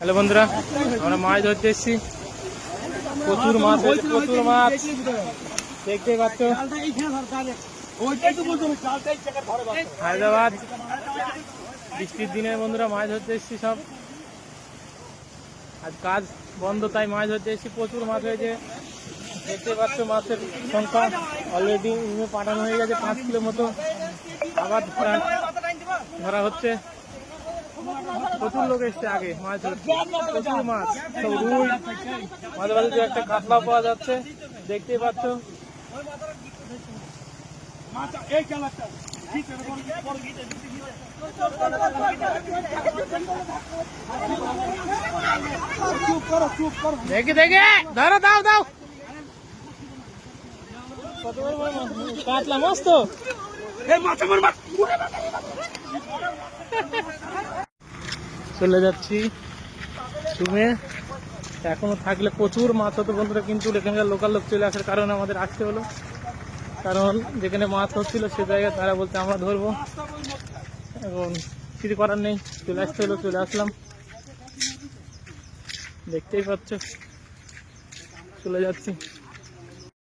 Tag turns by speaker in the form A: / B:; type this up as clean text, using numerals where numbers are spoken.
A: Hello বন্ধুরা, আমরা মাছ ধরতে এসেছি। প্রচুর মাছ হয়েছে, প্রচুর মাছ দেখতেই পাচ্ছ। হায়দ্রাবাদ বৃষ্টির দিনে বন্ধুরা মাছ ধরতে এসেছি সব। আজ কাজ বন্ধ তাই মাছ ধরতে এসেছি। প্রচুর মাছ হয়েছে দেখতে পাচ্ছ। মাছের সংখ্যা অলরেডি পাঠানো হয়ে গেছে 5 কিলো মতো। আবার ধরা হচ্ছে। প্রচুর লোক এসছে আগে মাছ ধরতে, প্রচুর মাছ, সব রুই, মাঝে মাঝে দু একটা কাতলা পাওয়া যাচ্ছে দেখতেই পাচ্ছ। দেখে দেখে ধরো, দাও দাও। কত বড় কাতলা, মস্ত। চলে যাচ্ছি সুমে। এখনো থাকলে প্রচুর মাছ হতো বন্ধুরা, কিন্তু এখানকার লোকাল লোক চলে আসার কারণে আমাদের আসতে হলো। কারণ যেখানে মাছ হচ্ছিল সে জায়গায় তারা বলতে আমরা ধরবো, এখন কিছু করার নেই, চলে আসতে হলো। চলে আসলাম, দেখতেই পাচ্ছ। চলে যাচ্ছি।